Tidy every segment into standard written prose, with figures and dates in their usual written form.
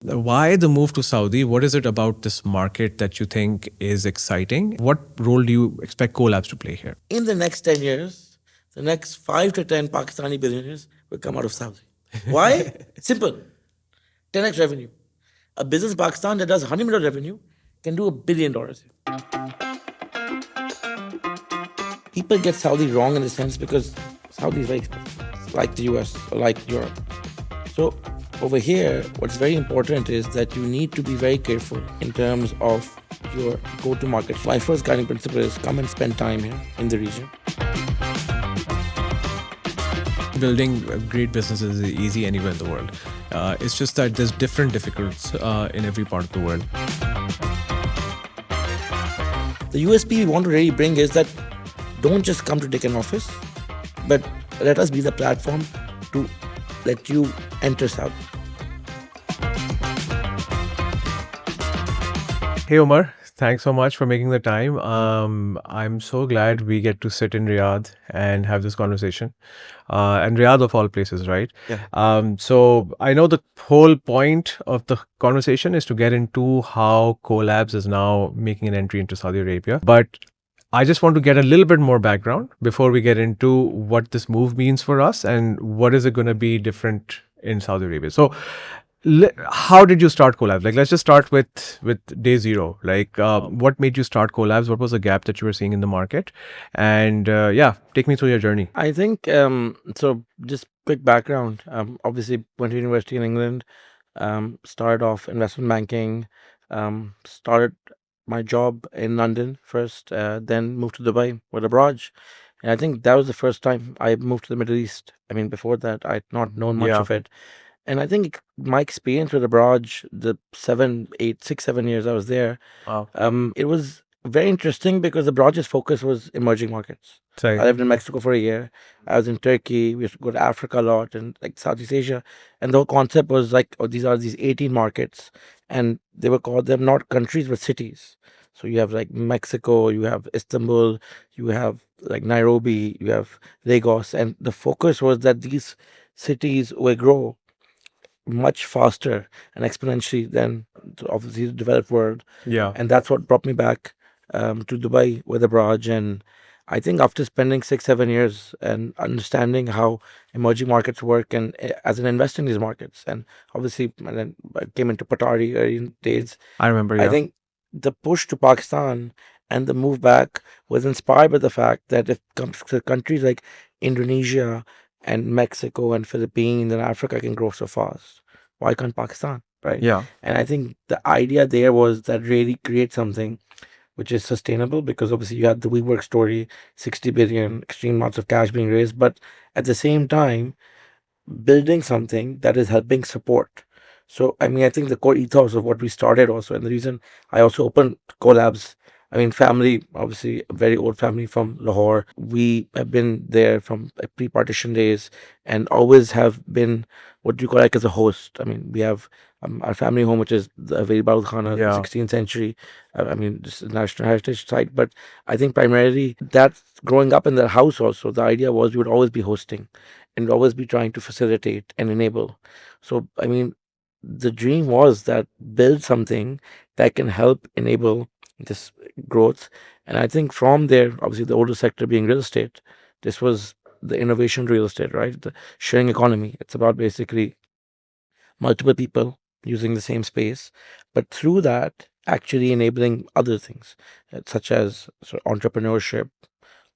Why the move to Saudi? What is it about this market that you think is exciting? What role do you expect CoLabs to play here? In the next 10 years, the next 5 to 10 Pakistani billionaires will come out of Saudi. Why? Simple. 10x revenue. A business in Pakistan that does $100 million revenue can do $1 billion. People get Saudi wrong in the sense because Saudi is very expensive, like the US or like Europe. So over here, what's very important is that you need to be very careful in terms of your go-to market. My first guiding principle is come and spend time here in the region. Building great businesses is easy anywhere in the world. It's just that there's different difficulties in every part of the world. The USP we want to really bring is that don't just come to take an office, but let us be the platform to let you enter Saudi. Hey Omar, thanks so much for making the time. I'm so glad we get to sit in Riyadh and have this conversation. And Riyadh of all places, right? Yeah. So I know the whole point of the conversation is to get into how CoLabs is now making an entry into Saudi Arabia. But I just want to get a little bit more background before we get into what this move means for us and what is it going to be different in Saudi Arabia. So how did you start CoLabs? Like, let's just start with day zero. Like, what made you start CoLabs? What was the gap that you were seeing in the market? And yeah, take me through your journey. I think so. Just quick background. Obviously, went to university in England. Started off investment banking. Started my job in London first. Then moved to Dubai with abroad. And I think that was the first time I moved to the Middle East. I mean, before that, I'd not known much Yeah. of it. And I think my experience with abroad, the 7, 8, 6, 7 years I was there, Wow. it was very interesting because the broadest focus was emerging markets. I Sorry. lived in Mexico for a year. I was in Turkey. We used to go to Africa a lot and like Southeast Asia. And the whole concept was like, oh, these are these 18 markets. And they were called them not countries, but cities. So you have like Mexico, you have Istanbul, you have like Nairobi, you have Lagos. And the focus was that these cities will grow much faster and exponentially than obviously the developed world. Yeah. And that's what brought me back to Dubai with Abraj. And I think after spending 6, 7 years and understanding how emerging markets work and as an investor in these markets, and obviously and then I came into Qatari early days. I remember. I Yeah. think the push to Pakistan and the move back was inspired by the fact that if comes to countries like Indonesia and Mexico and Philippines and Africa can grow so fast, why can't Pakistan? Right. Yeah. And I think the idea there was that really create something which is sustainable because obviously you had the WeWork story, 60 billion, extreme amounts of cash being raised, but at the same time, building something that is helping support. So, I mean, I think the core ethos of what we started also, and the reason I also opened CoLabs, I mean, family, obviously, a very old family from Lahore. We have been there from pre-partition days and always have been what you call like as a host. I mean, we have our family home, which is the Veli Barul Khana, Yeah. 16th century. I mean, this is a national heritage site. But I think primarily that growing up in the house also, the idea was we would always be hosting and always be trying to facilitate and enable. So, I mean, the dream was that build something that can help enable this growth. And I think from there, obviously, the older sector being real estate, this was the innovation real estate, right? The sharing economy. It's about basically multiple people using the same space, but through that, actually enabling other things, such as sort of entrepreneurship,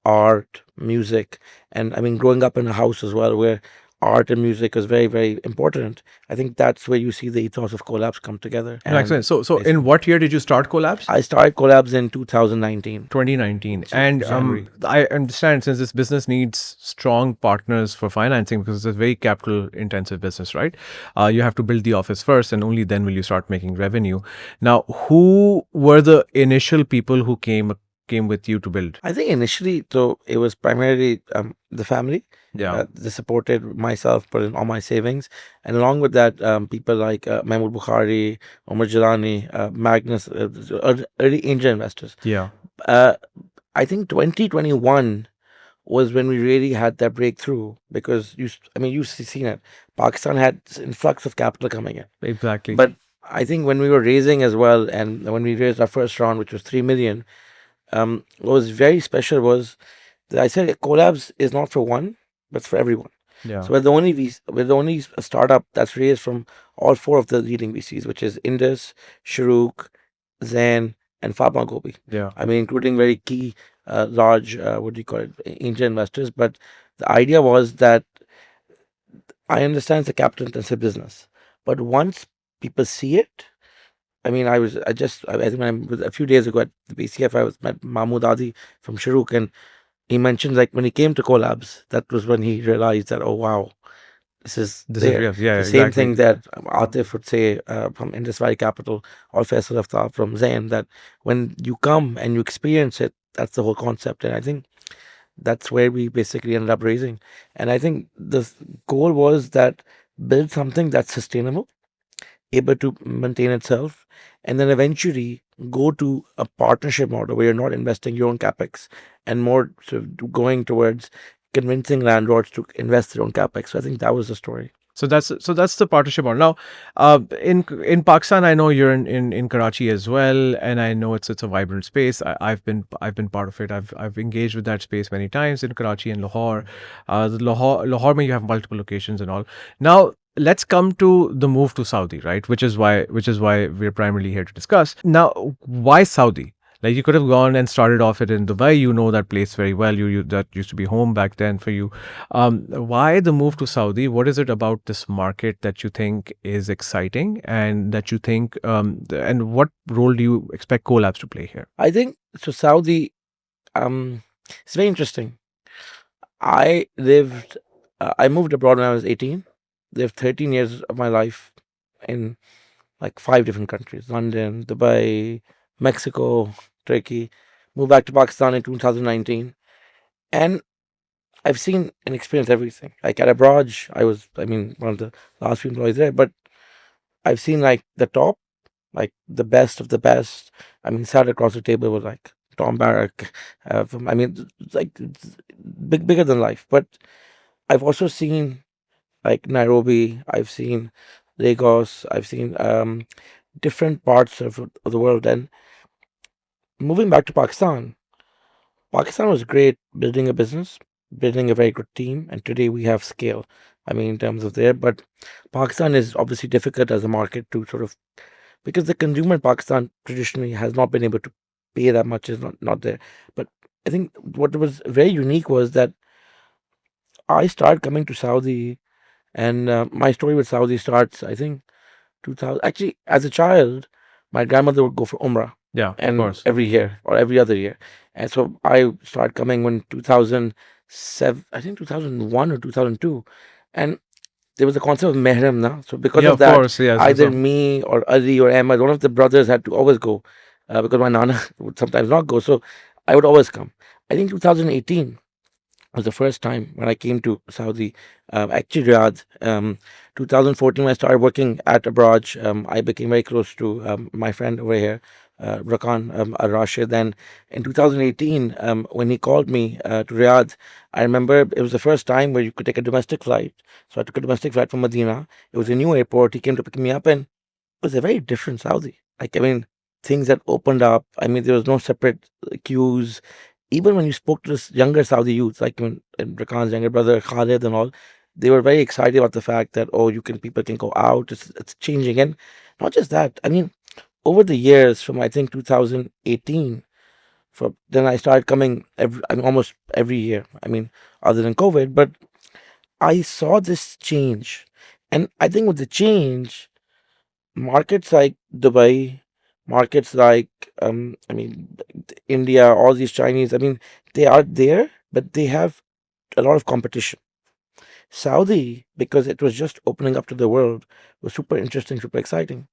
art, music, and I mean, growing up in a house as well where art and music is very, very important. I think that's where you see the ethos of CoLabs come together. No, excellent. So in basically- what year did you start CoLabs? I started CoLabs in 2019. 2019. And January. I understand since this business needs strong partners for financing because it's a very capital intensive business, right? You have to build the office first and only then will you start making revenue. Now, who were the initial people who came with you to build? I think initially, so it was primarily the family. Yeah. They supported myself, put in all my savings, and along with that, people like Mahmoud Bukhari, Omar Jalani, Magnus, early angel investors. Yeah. I think 2021 was when we really had that breakthrough because you've seen it. Pakistan had this influx of capital coming in, Exactly. but I think when we were raising as well, and when we raised our first round, which was 3 million, what was very special was that I said CoLabs is not for one, but for everyone. Yeah. So we're the only startup that's raised from all four of the leading VCs, which is Indus, Shuruk, Zen, and Fama Gobi. Yeah. I mean, including very key, large, what do you call it, angel investors. But the idea was that I understand it's a capital intensive business, but once people see it, I mean, I think a few days ago at the BCF, I was met Mahmood Adi from Shuruk, and he mentioned like when he came to CoLabs, that was when he realized that, oh wow, this is This is there. real. Yeah, The same exactly. thing that Atif would say from Indus Valley Capital, or Faisal Aftab from Zain, that when you come and you experience it, that's the whole concept. And I think that's where we basically ended up raising. And I think the goal was that build something that's sustainable, able to maintain itself, and then eventually go to a partnership model where you're not investing your own capex and more sort of going towards convincing landlords to invest their own capex. So I think that was the story. So that's the partnership model. Now, in Pakistan, I know you're in Karachi as well, and I know it's a vibrant space. I've been part of it. I've engaged with that space many times in Karachi and Lahore. Lahore, mein you have multiple locations and all. Now, let's come to the move to Saudi, right? Which is why we're primarily here to discuss. Now, why Saudi? Like you could have gone and started off it in Dubai. You know that place very well. You that used to be home back then for you. Why the move to Saudi? What is it about this market that you think is exciting and that you think, and what role do you expect CoLabs to play here? I think so. Saudi, um, it's very interesting. I moved abroad when I was 18. Lived 13 years of my life in like five different countries: London, Dubai, Mexico, Turkey. Moved back to Pakistan in 2019, and I've seen and experienced everything. Like at abroad, I mean, one of the last few employees there, but I've seen like the top, like the best of the best. I mean, sat across the table with like Tom Barrack. I mean, it's bigger than life. But I've also seen like Nairobi. I've seen Lagos. I've seen different parts of the world. And moving back to Pakistan, Pakistan was great building a business, building a very good team, and today we have scale. I mean, in terms of there, but Pakistan is obviously difficult as a market to sort of, because the consumer in Pakistan traditionally has not been able to pay that much, is not there. But I think what was very unique was that I started coming to Saudi, and my story with Saudi starts, I think, 2000. Actually, as a child, my grandmother would go for Umrah, Yeah, of and course. every year or every other year, and so I started coming when 2007, I think 2001 or 2002, and there was a concept of mehram now. So because Yeah, of of that, course. Yes. either me or Ali or Ahmed, one of the brothers had to always go, because my nana would sometimes not go. So I would always come. I think 2018 was the first time when I came to Saudi, actually Riyadh. 2014, when I started working at abroad, I became very close to my friend over here, Rakan Al Rashid. And in 2018, when he called me to Riyadh, I remember it was the first time where you could take a domestic flight. So I took a domestic flight from Medina. It was a new airport. He came to pick me up, and it was a very different Saudi. Like, I mean, things that opened up. I mean, there was no separate queues. Even when you spoke to this younger Saudi youth, like when Rakan's younger brother Khalid and all, they were very excited about the fact that, oh, people can go out. It's changing, and not just that. I mean, over the years, from I think 2018, for then I started coming I mean, almost every year. I mean, other than COVID, but I saw this change, and I think with the change, markets like Dubai, markets like I mean India, all these Chinese, I mean they are there, but they have a lot of competition. Saudi, because it was just opening up to the world, was super interesting, super exciting.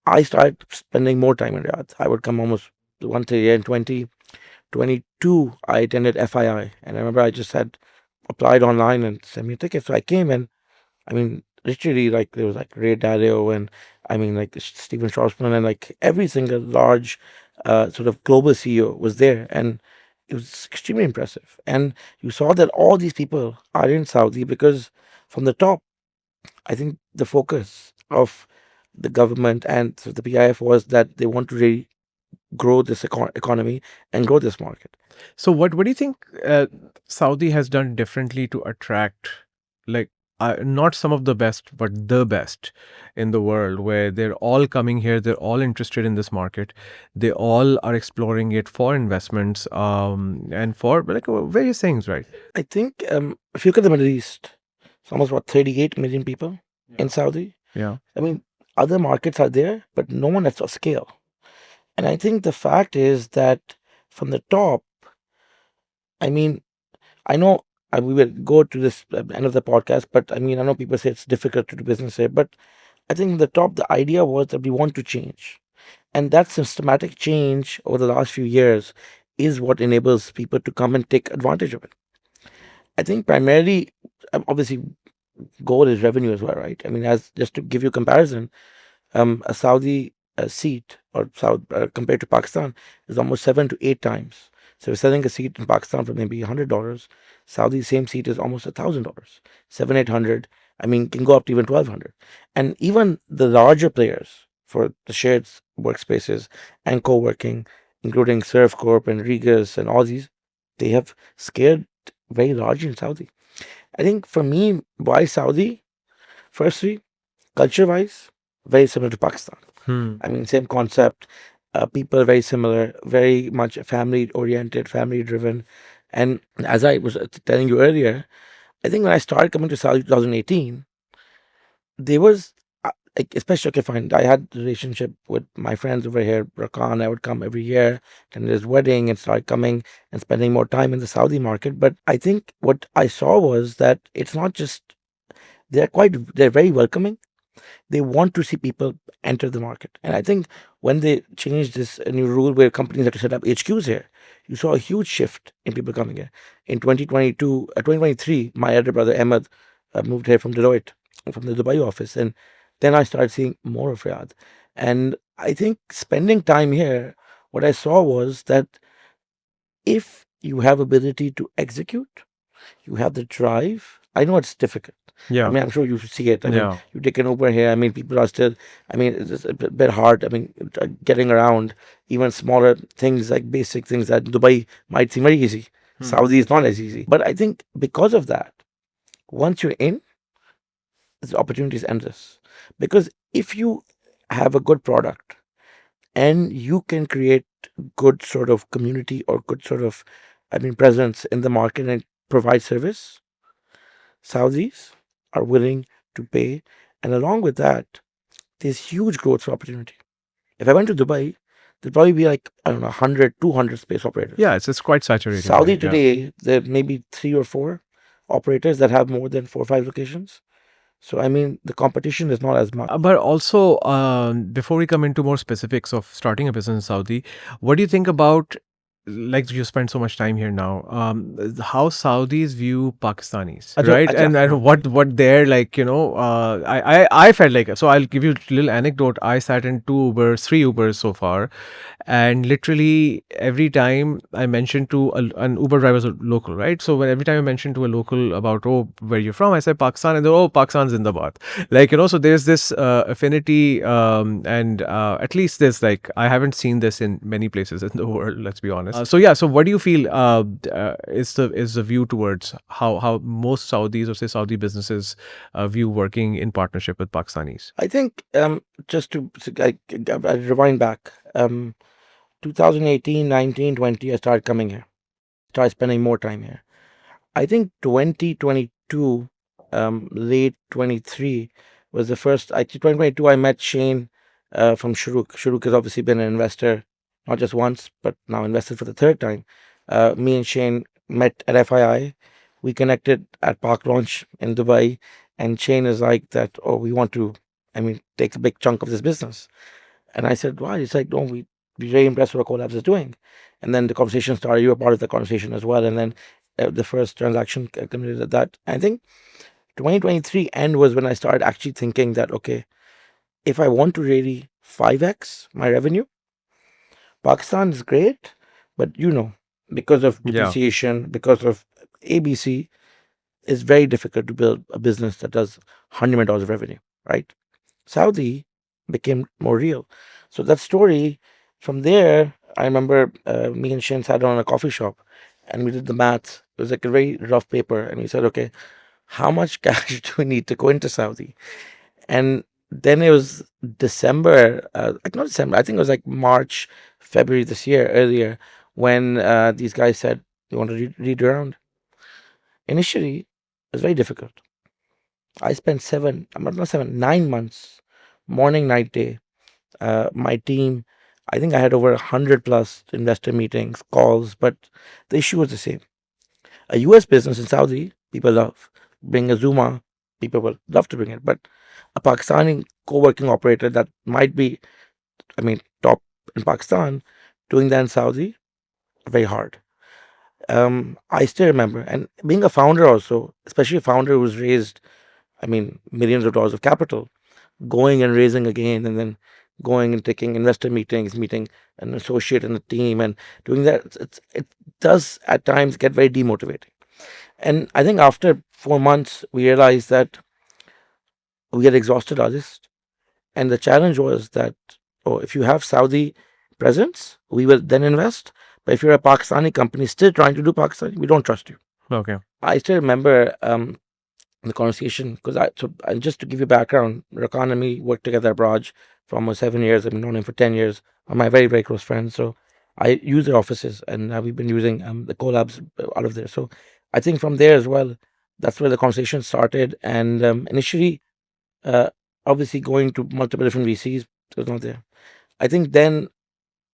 I started spending more time in Riyadh. I would come almost once a year. In 2022, I attended FII, and I remember I just had applied online and sent me a ticket. So I came, and I mean, literally, like there was like Ray Dalio, and I mean, like Stephen Schwarzman, and like every single large, sort of global CEO was there, and it was extremely impressive. And you saw that all these people are in Saudi because from the top, I think the focus of the government and the PIF was that they want to really grow this economy and grow this market. So what do you think Saudi has done differently to attract, like, not some of the best, but the best in the world, where they're all coming here, they're all interested in this market, they all are exploring it for investments, and for like various things, right? I think if you look at the Middle East, it's almost about 38 million people in Saudi. Yeah. I mean, other markets are there, but no one at scale. And I think the fact is that from the top, I mean, I know we will go to this end of the podcast, but I mean, I know people say it's difficult to do business here, but I think from the top, the idea was that we want to change. And that systematic change over the last few years is what enables people to come and take advantage of it. I think primarily, obviously, goal is revenue as well, right? I mean, as just to give you a comparison, a Saudi seat or compared to Pakistan is almost 7 to 8 times. So if selling a seat in Pakistan for maybe $100, Saudi same seat is almost $1,000, 700, 800. I mean, can go up to even 1,200. And even the larger players for the shared workspaces and co-working, including Surf Corp and Regus and all these, they have scaled very large in Saudi. I think for me, why Saudi? Firstly, culture-wise, very similar to Pakistan. I mean, same concept. People very similar, very much family-oriented, family-driven. And as I was telling you earlier, I think when I started coming to Saudi 2018, there was, like, especially, okay, fine, I had a relationship with my friends over here, Rakan. I would come every year, attend his wedding, and start coming and spending more time in the Saudi market. But I think what I saw was that it's not just, they're very welcoming. They want to see people enter the market. And I think when they changed this new rule where companies had to set up HQs here, you saw a huge shift in people coming here. In 2023, my elder brother Ahmed moved here from Deloitte, from the Dubai office. And then I started seeing more of Riyadh. And I think spending time here, what I saw was that if you have ability to execute, you have the drive. I know it's difficult. I mean, I'm sure you see it. I mean, you take an Uber here. I mean, people are still, I mean, it's a bit hard. I mean, getting around even smaller things like basic things that Dubai might seem very easy. Saudi is not as easy. But I think because of that, once you're in, the opportunity is endless. Because if you have a good product and you can create good sort of community or good sort of, I mean, presence in the market and provide service, Saudis are willing to pay. And along with that, there's huge growth opportunity. If I went to Dubai, there'd probably be like, I don't know, 100, 200 space operators. Yeah, it's quite saturated. Saudi right? today, there may be 3 or 4 operators that have more than 4 or 5 locations. So, I mean, the competition is not as much. But also, before we come into more specifics of starting a business in Saudi, what do you think about, like, you spend so much time here now, how Saudis view Pakistanis, right? And what they're like, I felt like, so I'll give you a little anecdote. I sat in 3 Ubers so far, and literally every time I mentioned to an Uber driver's a local, right? So every time I mentioned to a local about, oh, where you're from, I said Pakistan, and they're, oh, Pakistan Zindabad. Like, so there's this affinity, and at least there's, like, I haven't seen this in many places in the world, let's be honest. So yeah, so what do you feel is the view towards how most Saudis, or say Saudi businesses, view working in partnership with Pakistanis? I think just to I rewind back, 2018, 19, 20, I started coming here, started spending more time here. I think 2022, late 23 was the first. 2022, I met Shane from Shuruk. Shuruk has obviously been an investor, not just once, but now invested for the 3rd time. Me and Shane met at FII. We connected at Park Launch in Dubai, and Shane is like that, oh, we want to, I mean, take a big chunk of this business. And I said, why? He's like, no, we're very impressed with what CoLabs is doing. And then the conversation started. You were part of the conversation as well. And then the first transaction committed at that. I think 2023 end was when I started actually thinking that, okay, if I want to really 5x my revenue, Pakistan is great, but because of depreciation, because of ABC, it's very difficult to build a business that does $100 million of revenue, right? Saudi, became more real. So that story, from there, I remember me and Shin sat down in a coffee shop and we did the math. It was like a very rough paper. And we said, okay, how much cash do we need to go into Saudi? And then it was December, like not December, I think it was like March, February this year, earlier, when these guys said, you want to read around? Initially, it was very difficult. I spent not 7, 9 months, morning, night, day. My team, I think I had over 100 plus investor meetings, calls, but the issue was the same. A US business in Saudi, people love. Bring a Zuma, people will love to bring it. But a Pakistani co working operator that might be, top in Pakistan, doing that in Saudi, very hard. I still remember, and being a founder also, especially a founder who's raised, millions of dollars of capital, going and raising again, and then going and taking investor meetings, meeting an associate in the team, and doing that, it does at times get very demotivating. And I think after 4 months, we realized that we get exhausted artists. And the challenge was that, oh, if you have Saudi presence, we will then invest. But if you're a Pakistani company still trying to do Pakistani, we don't trust you. Okay. I still remember the conversation because and just to give you background, Rakan and me worked together at Raj for almost 7 years. I've known him for 10 years. Are my very, very close friends. So I use their offices and we've been using the CoLabs out of there. So I think from there as well, that's where the conversation started. And initially, uh, obviously going to multiple different VCs, it was not there. I think then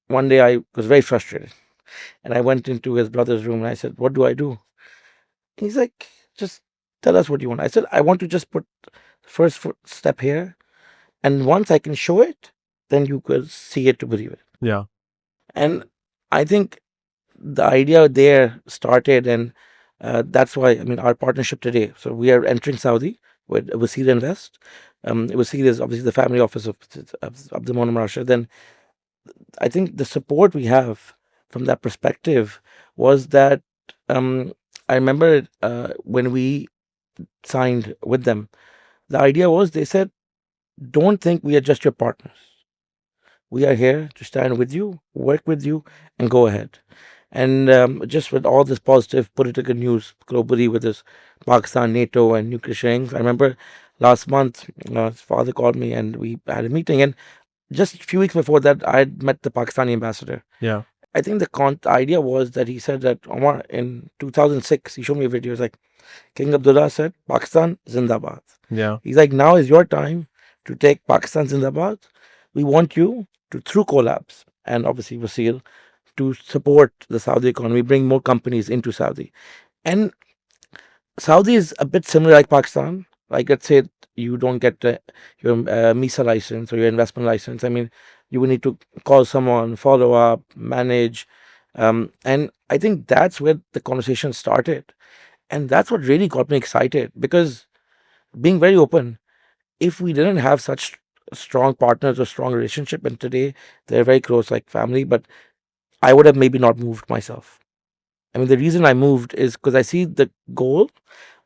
one day I was very frustrated and I went into his brother's room and I said, what do I do? He's like, just tell us what you want. I said, I want to just put the first step here. And once I can show it, then you could see it to believe it. Yeah. And I think the idea there started, and that's why, our partnership today. So we are entering Saudi with Waseel Invest. Waseel is obviously the family office of the Omar Shah. Then I think the support we have from that perspective was that I remember when we signed with them, the idea was they said, don't think we are just your partners. We are here to stand with you, work with you, and go ahead. And just with all this positive political news globally, with this Pakistan, NATO, and nuclear sharings, I remember last month, his father called me and we had a meeting. And just a few weeks before that, I had met the Pakistani ambassador. Yeah. I think the idea was that he said that, Omar, in 2006, he showed me a video. It's like, King Abdullah said, Pakistan Zindabad. Yeah. He's like, now is your time to take Pakistan Zindabad. We want you to, through CoLabs and obviously Waseel, to support the Saudi economy, bring more companies into Saudi. And Saudi is a bit similar like Pakistan. Like, let's say you don't get your MISA license or your investment license. You will need to call someone, follow up, manage. And I think that's where the conversation started. And that's what really got me excited because, being very open, if we didn't have such strong partners or strong relationship, and today they're very close, like family, but I would have maybe not moved myself. The reason I moved is because I see the goal,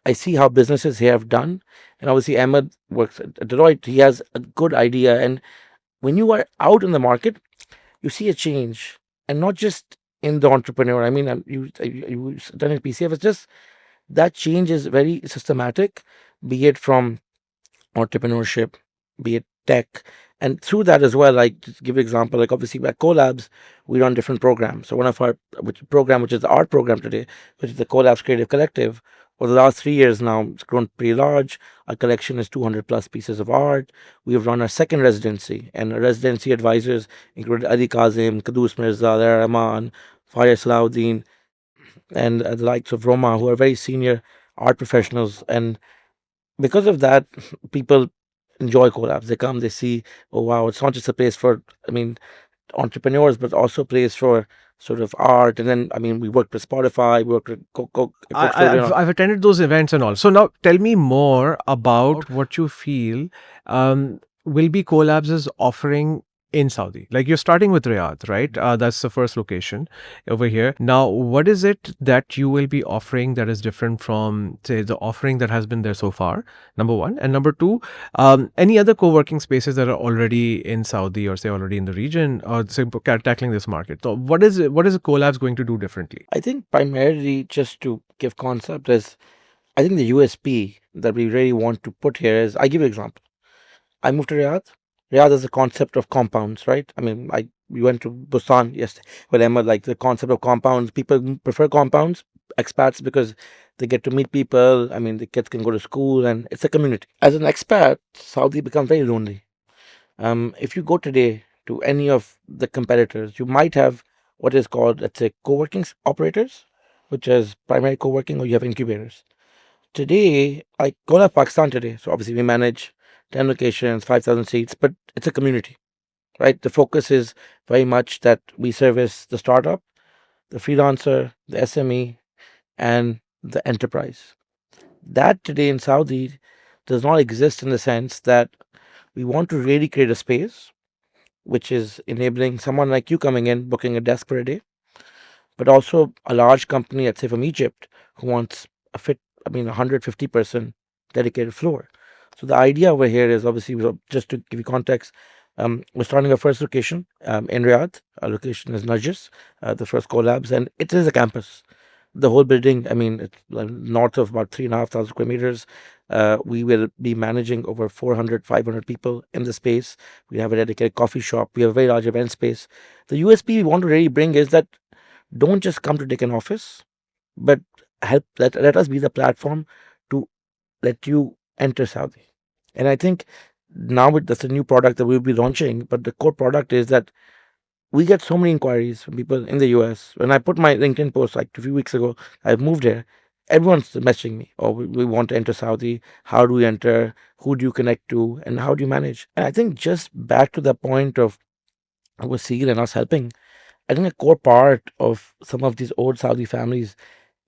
I see how businesses here have done, and obviously Ahmed works at Deloitte. He has a good idea, and when you are out in the market, you see a change, and not just in the entrepreneur. You done in PCF. It's just that change is very systematic, be it from entrepreneurship, be it tech. And through that as well, like, just give you an example, like obviously at CoLabs, we run different programs. So one of our which is the art program today, which is the CoLabs Creative Collective, for the last 3 years now, it's grown pretty large. Our collection is 200 plus pieces of art. We have run our second residency, and our residency advisors include Ali Kazim, Kadus Mirza, Lara Rahman, Faria Salahuddin, and the likes of Roma, who are very senior art professionals. And because of that, people enjoy CoLabs. They come, they see, oh wow, it's not just a place for, entrepreneurs, but also a place for sort of art. And then, we worked with Spotify, we worked with Coke Studio. I've attended those events and all. So now tell me more about what you feel will be CoLabs is offering in Saudi? Like you're starting with Riyadh, right? That's the first location over here. Now, what is it that you will be offering that is different from, say, the offering that has been there so far? Number one. And number two, any other co working spaces that are already in Saudi or, say, already in the region or say, tackling this market? So, what is CoLabs going to do differently? I think primarily, just to give concept, is I think the USP that we really want to put here is, I give you an example. I moved to Riyadh. Riyadh is the concept of compounds, right? I mean, we went to Busan yesterday with Emma, like the concept of compounds. People prefer compounds, expats, because they get to meet people. I mean, the kids can go to school and it's a community. As an expat, Saudi becomes very lonely. If you go today to any of the competitors, you might have what is called, let's say, co-working operators, which is primary co-working, or you have incubators. Today, I call up Pakistan today. So obviously we manage 10 locations, 5,000 seats, but it's a community, right? The focus is very much that we service the startup, the freelancer, the SME, and the enterprise. That today in Saudi does not exist in the sense that we want to really create a space which is enabling someone like you coming in, booking a desk for a day, but also a large company, let's say from Egypt, who wants a fit, I mean, 150-person dedicated floor. So the idea over here is obviously, just to give you context, we're starting our first location in Riyadh. Our location is Najis, the first CoLabs, and it is a campus. The whole building, I mean, it's north of about 3,500 square meters. We will be managing over 400, 500 people in the space. We have a dedicated coffee shop. We have a very large event space. The USP we want to really bring is that don't just come to take an office, but let us be the platform to let you enter Saudi. And I think now that's a new product that we'll be launching, but the core product is that we get so many inquiries from people in the US. When I put my LinkedIn post like a few weeks ago, I've moved here. Everyone's messaging me, oh, we want to enter Saudi. How do we enter? Who do you connect to? And how do you manage? And I think just back to the point of Waseel and us helping, I think a core part of some of these old Saudi families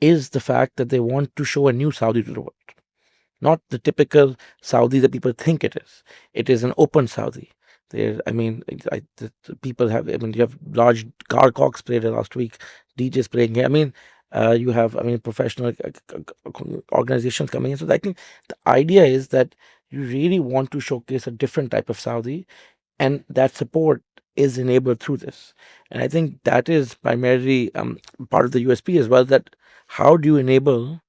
is the fact that they want to show a new Saudi to the world. Not the typical Saudi that people think it is. It is an open Saudi. There, I mean, the people have. I mean, you have large car cocks played last week, DJs playing here. I mean, you have. I mean, professional organizations coming in. So I think the idea is that you really want to showcase a different type of Saudi, and that support is enabled through this. And I think that is primarily part of the USP as well. That how do you enable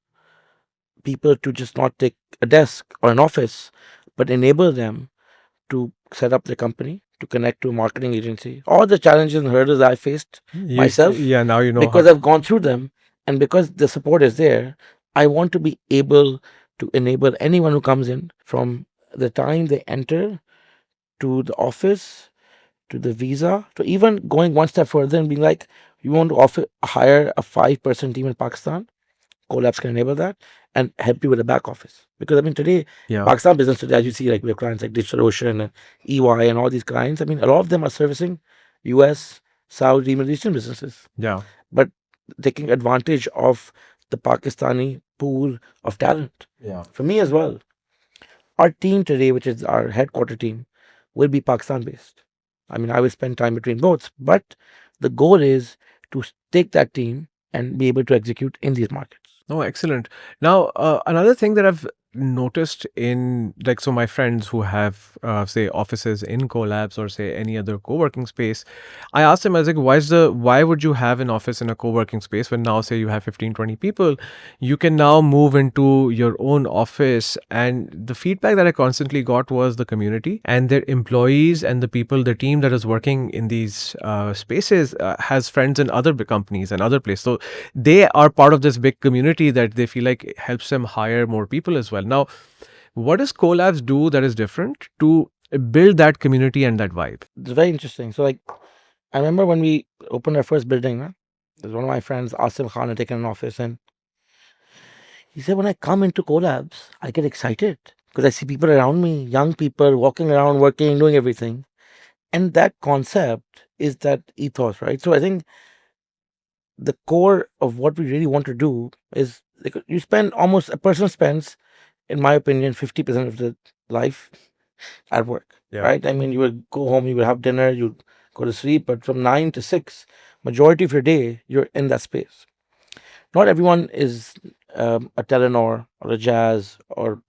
people to just not take a desk or an office, but enable them to set up their company, to connect to a marketing agency. All the challenges and hurdles I faced myself, Yeah, now you know how. because I've gone through them and because the support is there, I want to be able to enable anyone who comes in from the time they enter to the office to the visa to even going one step further and being like, you want to hire a 5-person team in Pakistan? CoLabs can enable that and help you with the back office. Because I mean, today, Yeah. Pakistan business today, as you see, like we have clients like DigitalOcean and EY and all these clients. I mean, a lot of them are servicing US, Saudi, Middle Eastern businesses, Yeah. but taking advantage of the Pakistani pool of talent. Yeah. For me as well, our team today, which is our headquarter team, will be Pakistan based. I mean, I will spend time between both, but the goal is to take that team and be able to execute in these markets. Oh, excellent. Now, another thing that I've noticed in like, so my friends who have, say, offices in CoLabs or say any other co-working space, I asked them, I was like, why would you have an office in a co-working space when now, say, you have 15, 20 people, you can now move into your own office. And the feedback that I constantly got was the community and their employees and the people, the team that is working in these spaces has friends in other big companies and other places. So they are part of this big community that they feel like helps them hire more people as well. Now, what does CoLabs do that is different to build that community and that vibe? It's very interesting. So, like, I remember when we opened our first building, there's one of my friends, Asim Khan, had taken an office, and he said, when I come into CoLabs, I get excited because I see people around me, young people walking around, working, doing everything. And that concept is that ethos, right? So, I think the core of what we really want to do is like, you spend almost, a person spends, in my opinion, 50% of the life at work, Yeah. right? I mean, you would go home, you would have dinner, you'd go to sleep, but from 9 to 6, majority of your day, you're in that space. Not everyone is a Telenor or a Jazz or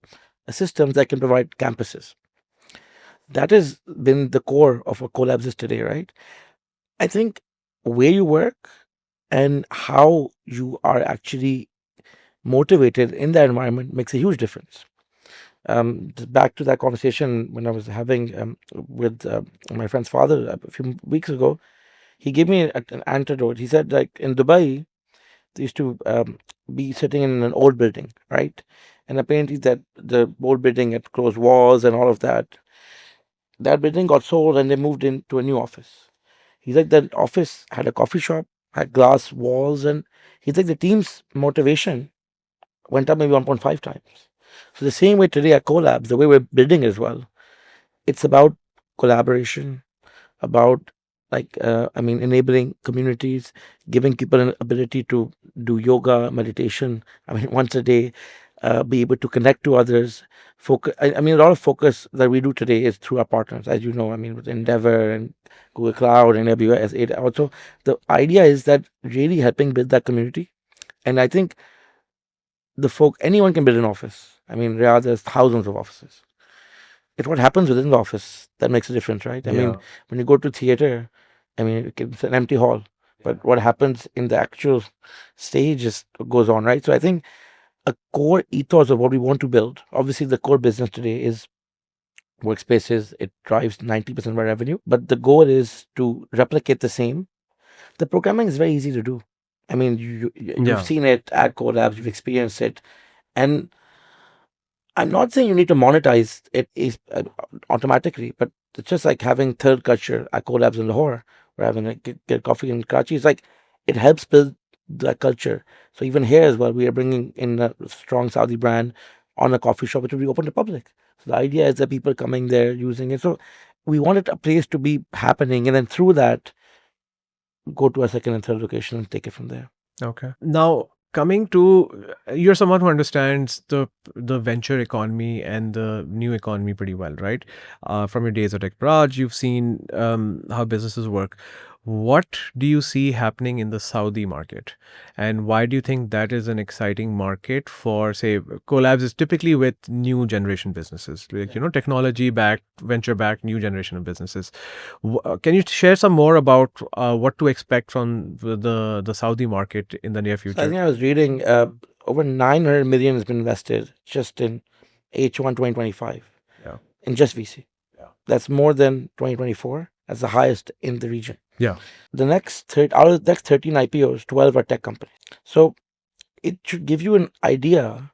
a systems that can provide campuses. That has been the core of what CoLabs is today, right? I think where you work and how you are actually motivated in that environment makes a huge difference. Just back to that conversation when I was having with my friend's father a few weeks ago, he gave me an antidote. He said, like in Dubai, they used to be sitting in an old building, right? And apparently, that the old building had closed walls and all of that. That building got sold, and they moved into a new office. He's like that office had a coffee shop, had glass walls, and he's like the team's motivation went up maybe 1.5 times. So the same way today at CoLabs, the way we're building as well, it's about collaboration, about enabling communities, giving people an ability to do yoga, meditation. I mean, once a day, be able to connect to others. Focus. I mean, a lot of focus that we do today is through our partners, as you know. I mean, with Endeavor and Google Cloud and AWS. Also, the idea is that really helping build that community. And I think anyone can build an office. I mean, Riyadh there's thousands of offices. It's what happens within the office that makes a difference, right? I mean, when you go to theater, I mean, it's an empty hall, but what happens in the actual stage goes on, right? So I think a core ethos of what we want to build, obviously the core business today is workspaces. It drives 90% of our revenue, but the goal is to replicate the same. The programming is very easy to do. I mean, you've seen it at CoLabs, you've experienced it, and I'm not saying you need to monetize it is automatically, but it's just like having third culture at CoLabs in Lahore, or having a get coffee in Karachi. It's like it helps build that culture. So even here as well, we are bringing in a strong Saudi brand on a coffee shop which will be open to public. So the idea is that people coming there using it. So we wanted a place to be happening, and then through that, go to a second and third location and take it from there. Okay. Now, coming to you're someone who understands the venture economy and the new economy pretty well, right? From your days at Tech Raj, you've seen how businesses work. What do you see happening in the Saudi market, and why do you think that is an exciting market for, say, CoLabs is typically with new generation businesses, like technology backed, venture backed, new generation of businesses. Can you share some more about what to expect from the Saudi market in the near So I future? think I was reading over 900 million has been invested just in H1 2025 Yeah. in just VC. Yeah. That's more than 2024. That's the highest in the region. Yeah. The next out of the next 13 IPOs, 12 are tech companies. So it should give you an idea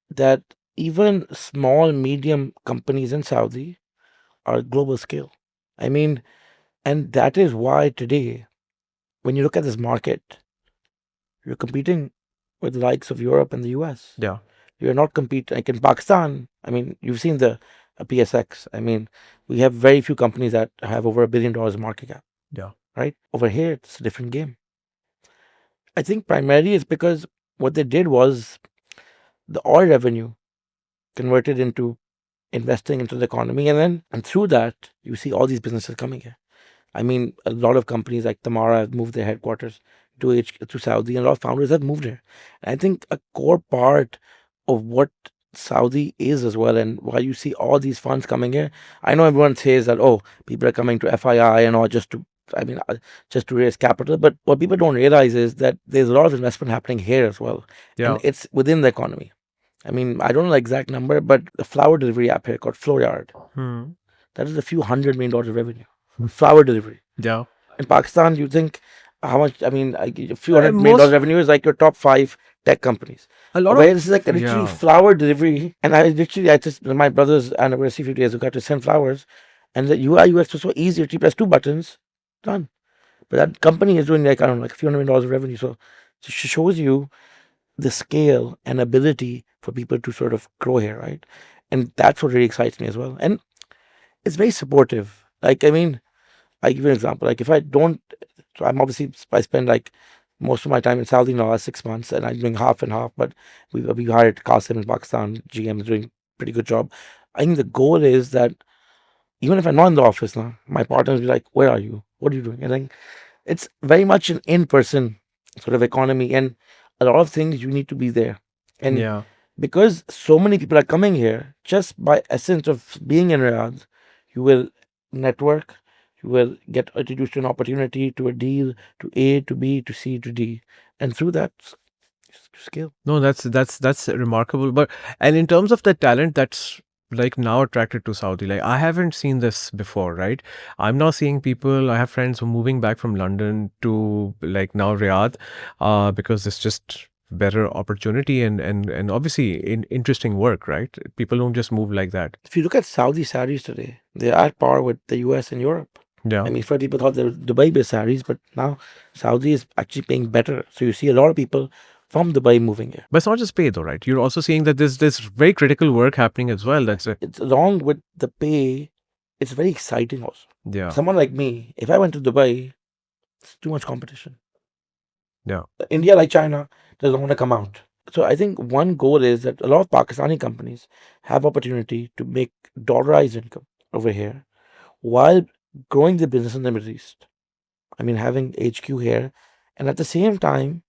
that even small, medium companies in Saudi are global scale. I mean, and that is why today, when you look at this market, you're competing with the likes of Europe and the US. Yeah. You're not competing like in Pakistan. I mean, you've seen the PSX. I mean, we have very few companies that have over $1 billion market cap. Yeah. Right over here, it's a different game. I think primarily it's because what they did was the oil revenue converted into investing into the economy, and through that you see all these businesses coming here. I mean, a lot of companies like Tamara have moved their headquarters to Saudi, and a lot of founders have moved here. And I think a core part of what Saudi is as well, and why you see all these funds coming here. I know everyone says that, oh, people are coming to FII and all just to raise capital. But what people don't realize is that there's a lot of investment happening here as well, Yeah. and it's within the economy. I mean, I don't know the exact number, but the flower delivery app here called Flowryard, that is a few $100 million of revenue. Flower delivery. Yeah. In Pakistan, you think how much? I mean, a few Uh, $100 million most- revenue is like your top 5 tech companies. A lot Where of this is like literally yeah. flower delivery, and I just my brother's anniversary 50 days ago, got to send flowers, and the UI UX was so easy. You press 2 buttons, done. But that company is doing like I don't know, like a few $100 million of revenue. So it shows you the scale and ability for people to sort of grow here, right? And that's what really excites me as well. And it's very supportive. Like I mean, I give you an example. Like if I don't, so I spend like most of my time in Saudi in the last 6 months, and I'm doing half and half. But we hired Qasim in Pakistan. GM is doing pretty good job. I think the goal is that even if I'm not in the office now, my partners will be like, "Where are you? What are you doing?" And then it's very much an in-person sort of economy, and a lot of things you need to be there. And Yeah. because so many people are coming here, just by essence of being in Riyadh, you will network, you will get introduced to an opportunity, to a deal, to A, to B, to C, to D, and through that scale. No, that's remarkable. But and in terms of the talent that's like now attracted to Saudi, like I haven't seen this before, right? I'm now seeing people. I have friends who are moving back from London to like now Riyadh, because it's just better opportunity and obviously interesting work, right? People don't just move like that. If you look at Saudi salaries today, they're at par with the US and Europe. Yeah. I mean, first people thought they were Dubai-based salaries, but now Saudi is actually paying better. So you see a lot of people from Dubai moving here. But it's not just pay though, right? You're also seeing that there's very critical work happening as well. That's it. It's along with the pay, it's very exciting also. Yeah. Someone like me, if I went to Dubai, it's too much competition. Yeah. India, like China, doesn't want to come out. So I think one goal is that a lot of Pakistani companies have opportunity to make dollarized income over here while growing the business in the Middle East. I mean, having HQ here, and at the same time,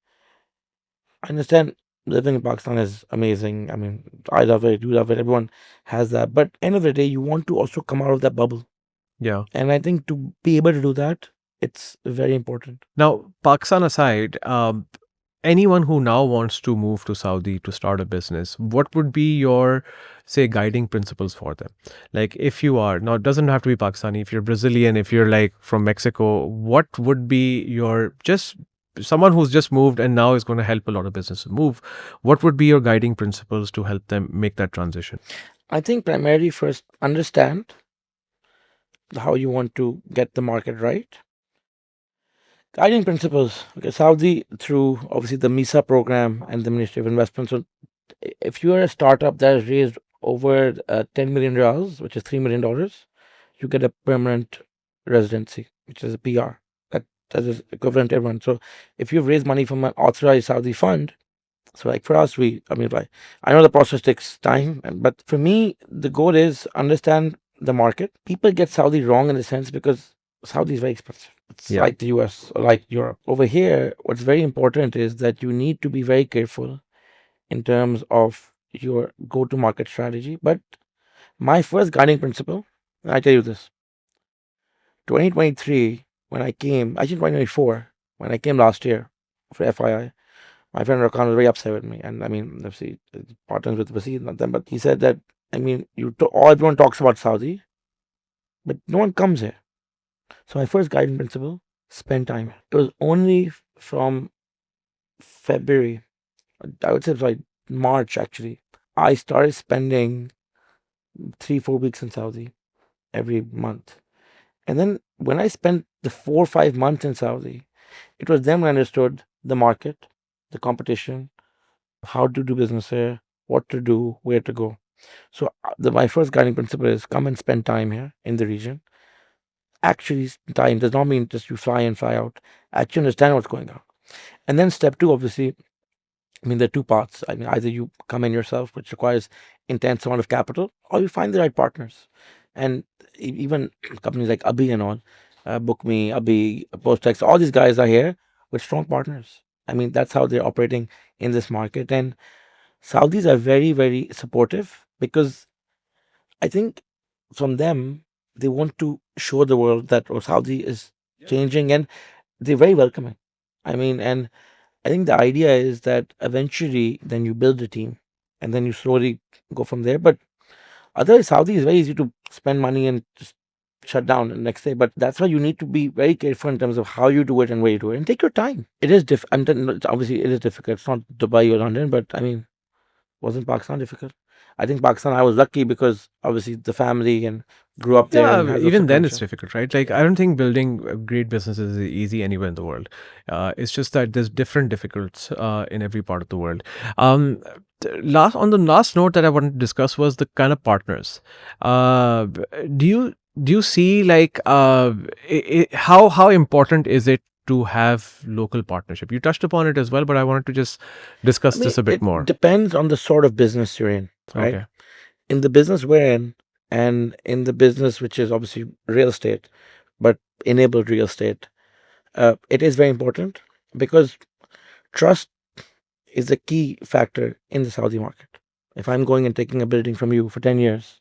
I understand living in Pakistan is amazing. I mean, I love it, you love it, everyone has that. But end of the day, you want to also come out of that bubble. Yeah. And I think to be able to do that, it's very important. Now, Pakistan aside, anyone who now wants to move to Saudi to start a business, what would be your, say, guiding principles for them? Like, if you are, now it doesn't have to be Pakistani, if you're Brazilian, if you're like from Mexico, what would be your, just someone who's just moved and now is going to help a lot of businesses move, what would be your guiding principles to help them make that transition? I think primarily first understand how you want to get the market right. Guiding principles. Okay, Saudi through obviously the MISA program and the Ministry of Investment. So if you are a startup that has raised over 10 million riyals, which is $3 million, you get a permanent residency, which is a PR. That is equivalent to everyone. So if you've raised money from an authorized Saudi fund, so like for us, I know the process takes time, but for me, the goal is understand the market. People get Saudi wrong in a sense because Saudi is very expensive. It's Yeah. like the US or like Europe. Over here, what's very important is that you need to be very careful in terms of your go-to-market strategy. But my first guiding principle, and I tell you this, 2023, when I came, actually 2024, when I came last year for FII, my friend Rakan was very upset with me. And I mean, obviously, partners with Waseel, not them, but he said that, I mean, everyone talks about Saudi, but no one comes here. So my first guiding principle, spend time. It was only from February, I would say it was like March actually, I started spending 3-4 weeks in Saudi every month. And then when I spent the 4 or 5 months in Saudi, it was then I understood the market, the competition, how to do business here, what to do, where to go. So my first guiding principle is come and spend time here in the region. Actually, time does not mean just you fly in, fly out. Actually understand what's going on. And then step two, obviously, I mean, there are two paths. I mean, either you come in yourself, which requires intense amount of capital, or you find the right partners. And even companies like Abhi and all, BookMe, Abhi, Postex, all these guys are here with strong partners. I mean, that's how they're operating in this market. And Saudis are very, very supportive because I think from them, they want to show the world that Saudi is changing and they're very welcoming. I mean, and I think the idea is that eventually then you build a team and then you slowly go from there. But otherwise, Saudi is very easy to spend money and just shut down the next day. But that's why you need to be very careful in terms of how you do it and where you do it and take your time. It is obviously, it is difficult. It's not Dubai or London, but I mean, wasn't Pakistan difficult? I think Pakistan, I was lucky because obviously the family and grew up there and Yeah, had lots even of then it's friendship. difficult, right? Like, I don't think building great businesses is easy anywhere in the world. It's just that there's different difficulties in every part of the world. Um, on the last note that I wanted to discuss was the kind of partners. Do you see like how important is it to have local partnership? You touched upon it as well, but I wanted to just I discuss mean, this a bit it more. depends on the sort of business you're in, right? Okay. in the business we're in, and in the business which is obviously real estate, but enabled real estate, it is very important because trust is a key factor in the Saudi market. If I'm going and taking a building from you for 10 years,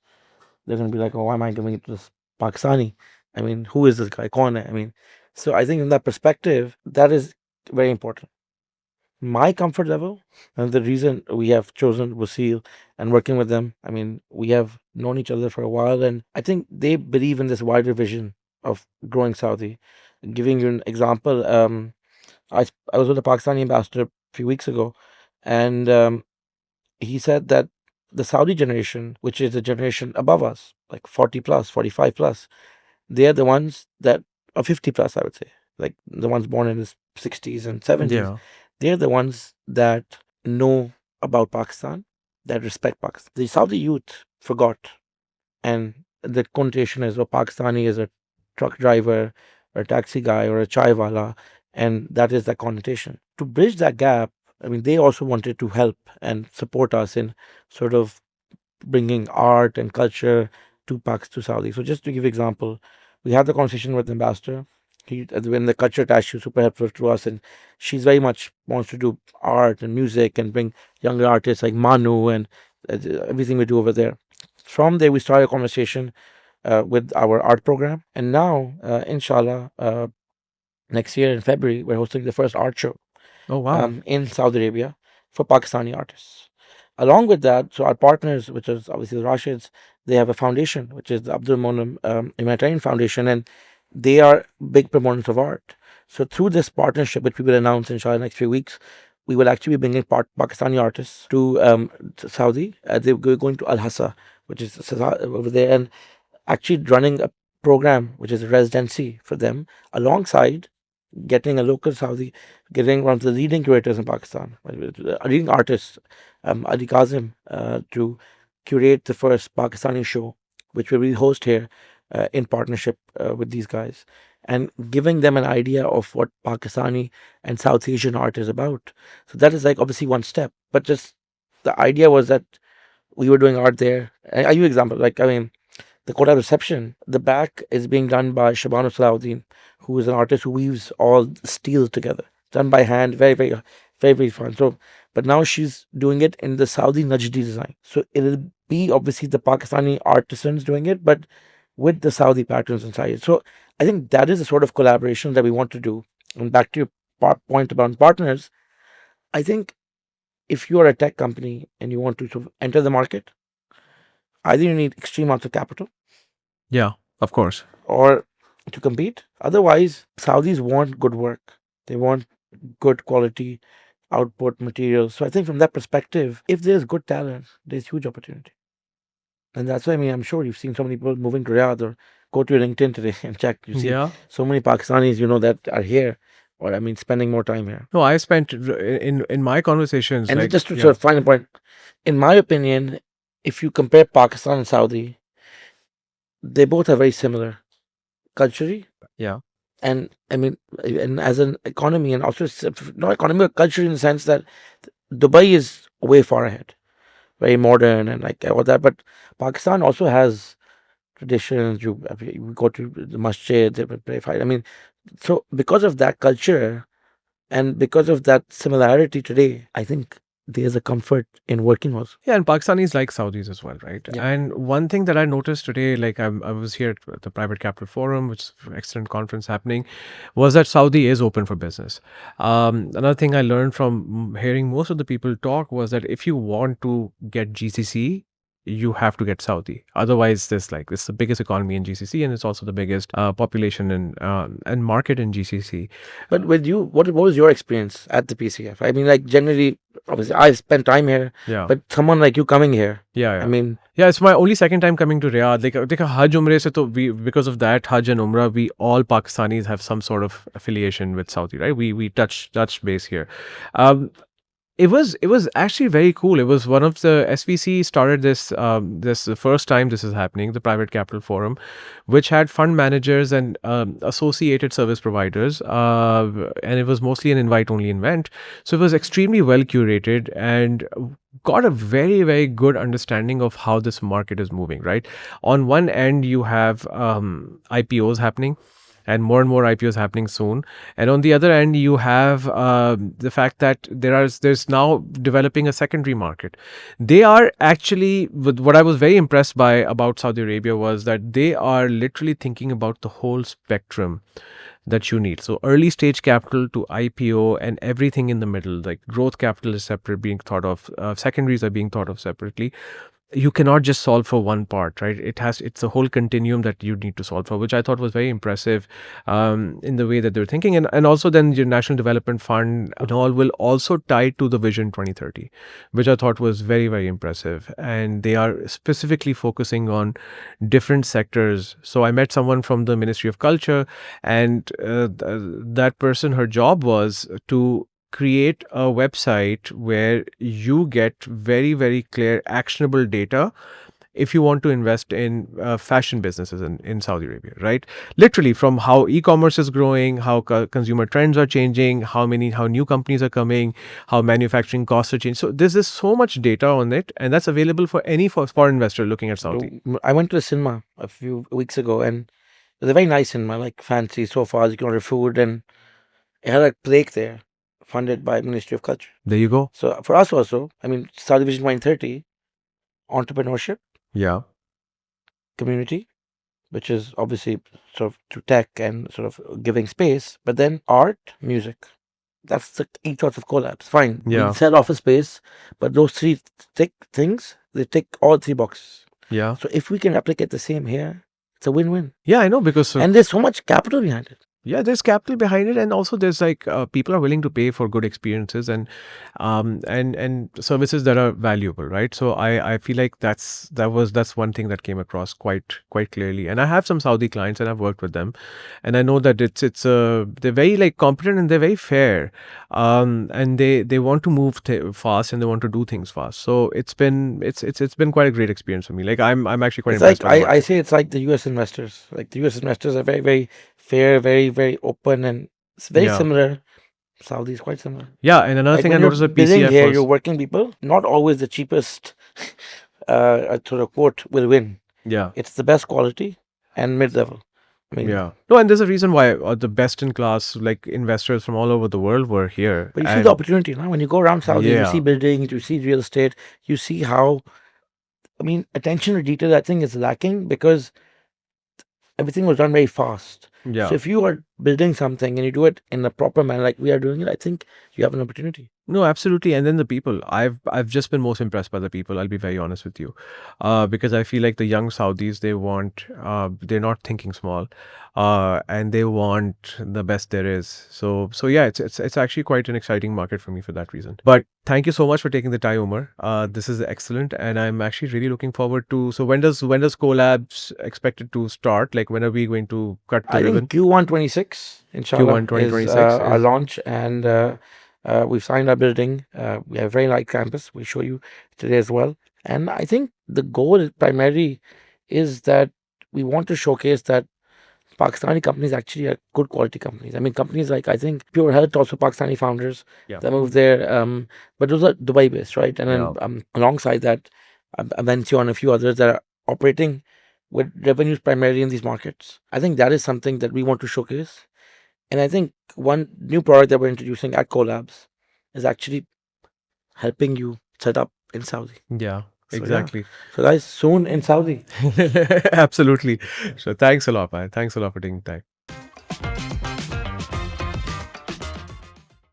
they're going to be like, oh, why am I giving it to this Pakistani? I mean, who is this guy? Kaun hai? I mean, so I think in that perspective, that is very important. My comfort level and the reason we have chosen Waseel and working with them, I mean, we have known each other for a while, and I think they believe in this wider vision of growing Saudi. Giving you an example, I was with a Pakistani ambassador a few weeks ago, and he said that the Saudi generation, which is the generation above us, like 40 plus, 45 plus, they're the ones that are 50 plus, I would say, like the ones born in the 60s and 70s. Yeah. They're the ones that know about Pakistan, that respect Pakistan. The Saudi youth forgot, and the connotation is, oh, Pakistani is a truck driver or a taxi guy or a chai wala, and that is the connotation. To bridge that gap, I mean, they also wanted to help and support us in sort of bringing art and culture to Saudi. So just to give example, we had the conversation with the ambassador. When the culture attached, she was super helpful to us, and she's very much wants to do art and music and bring younger artists like Manu and everything we do over there. From there, we started a conversation with our art program, and now, inshallah, next year in February, we're hosting the first art show Oh, wow. in Saudi Arabia for Pakistani artists. Along with that, so our partners, which is obviously the Rashids, they have a foundation, which is the Abdul Monam Humanitarian Foundation, and they are big proponents of art. So through this partnership, which we will announce inshallah next few weeks, we will actually be bringing Pakistani artists to Saudi. They're going to Al Hassa, which is over there, and actually running a program which is a residency for them alongside getting a local Saudi, getting one of the leading curators in Pakistan, leading artists, Ali Kazim, to curate the first Pakistani show, which we will host here in partnership with these guys, and giving them an idea of what Pakistani and South Asian art is about. So that is like obviously one step, but just the idea was that we were doing art there. I give you an example, like I mean, the Koda reception, the back is being done by Shabana Salahuddin, who is an artist who weaves all steel together, done by hand, very, very, very, very fun. So, but now she's doing it in the Saudi Najdi design. So it'll be obviously the Pakistani artisans doing it, but with the Saudi patterns inside it. So I think that is the sort of collaboration that we want to do. And back to your point about partners, I think if you are a tech company and you want to sort of enter the market, either you need extreme amounts of capital Yeah, of course. or to compete. Otherwise, Saudis want good work. They want good quality output materials. So I think from that perspective, if there's good talent, there's huge opportunity. And that's why I mean I'm sure you've seen so many people moving to Riyadh, or go to your LinkedIn today and check. You see Yeah. so many Pakistanis, that are here, or I mean spending more time here. No, I spent in my conversations, And like, just to yeah, sort of find a point, in my opinion, if you compare Pakistan and Saudi, they both are very similar culturally. yeah, And I mean, and as an economy, and also not economy, but culture, in the sense that Dubai is way far ahead, very modern and like all that. But Pakistan also has traditions. You go to the masjid, they play fight. I mean, so because of that culture and because of that similarity today, I think there's a comfort in working also. yeah, and Pakistanis like Saudis as well, right? Yeah. And one thing that I noticed today, like I was here at the Private Capital Forum, which is an excellent conference happening, was that Saudi is open for business. Another thing I learned from hearing most of the people talk was that if you want to get GCC, you have to get Saudi. Otherwise, it's the biggest economy in GCC, and it's also the biggest population and market in GCC. But with you, what was your experience at the PCF? I mean, like generally, obviously, I've spent time here, Yeah. but someone like you coming here, Yeah, yeah. I mean, Yeah, it's my only second time coming to Riyadh. Like Hajj Umrah se to we, because of that Hajj and Umrah, we all Pakistanis have some sort of affiliation with Saudi, right? We touch base here. Um, It was actually very cool. It was one of the SVC started this the first time this is happening, the Private Capital Forum, which had fund managers and associated service providers, and it was mostly an invite only event. So it was extremely well curated and got a very good understanding of how this market is moving. Right, on one end you have IPOs happening, and more IPOs happening soon. And on the other end, you have the fact that there's now developing a secondary market. They are actually, with what I was very impressed by about Saudi Arabia was that they are literally thinking about the whole spectrum that you need. So early stage capital to IPO and everything in the middle, like growth capital is separate, being thought of. Secondaries are being thought of separately. You cannot just solve for one part, right? It's a whole continuum that you need to solve for, which I thought was very impressive in the way that they're thinking. And also then your National Development Fund and all will also tie to the Vision 2030, which I thought was very impressive. And they are specifically focusing on different sectors. So I met someone from the Ministry of Culture, and that person, her job was to create a website where you get very clear actionable data if you want to invest in fashion businesses in Saudi Arabia, right? Literally from how e-commerce is growing, how consumer trends are changing, how new companies are coming, how manufacturing costs are changing. So there's so much data on it, and that's available for any foreign investor looking at Saudi. I went to the cinema a few weeks ago, and it was a very nice cinema, like fancy sofas, you can order food, and it had a plaque there, funded by Ministry of Culture. There you go. So for us also, I mean, Saudi Vision 2030, entrepreneurship, Yeah. community, which is obviously sort of to tech and sort of giving space, but then art, music. That's the ethos of CoLabs. Fine, Yeah. we sell office space, but those three things, they tick all three boxes. Yeah. So if we can replicate the same here, it's a win-win. Yeah, I know, because And there's so much capital behind it. yeah, there's capital behind it, and also there's like people are willing to pay for good experiences and services that are valuable, right? So I feel like that's one thing that came across quite clearly. And I have some Saudi clients, and I've worked with them, and I know that they're very like competent, and they're very fair, and they want to move fast, and they want to do things fast. So it's been quite a great experience for me. Like I'm actually quite It's impressed like by the I say it's like the US investors. Like the US investors are very fair, very open, and it's very Yeah. similar. Saudi is quite similar. Yeah, and another Like thing I when you're noticed at bidding PCF here, was you're working people. Not always the cheapest sort of quote will win. yeah. It's the best quality and mid level. I mean, Yeah. No, and there's a reason why the best in class like investors from all over the world were here. but you see And the opportunity now. When you go around Saudi, you see yeah, buildings, you see real estate, you see how. I mean, attention to detail, I think, is lacking because everything was done very fast. yeah. So if you are building something and you do it in a proper manner, like we are doing it, I think you have an opportunity. No, absolutely. And then the people. I've just been most impressed by the people. I'll be very honest with you, because I feel like the young Saudis, they're not thinking small, and they want the best there is. So yeah, it's actually quite an exciting market for me for that reason. But thank you so much for taking the time, Umar. This is excellent, and I'm actually really looking forward to. So when does CoLabs expected to start? Like when are we going to cut the I ribbon? think Q1 26, inshallah, Q1 is 2026 our is launch, and we've signed our building. We have a very light campus. We'll show you today as well. And I think the goal primarily is that we want to showcase that Pakistani companies actually are good quality companies. I mean, companies like, I think Pure Health, also Pakistani founders yeah. that moved there. But those are Dubai based, right? And then Yeah. alongside that, Avencio and a few others that are operating with revenues primarily in these markets. I think that is something that we want to showcase. And I think one new product that we're introducing at CoLabs is actually helping you set up in Saudi. Yeah. So, yeah. Exactly. So guys, soon in Saudi. Absolutely. So thanks a lot, man. Thanks a lot for taking time.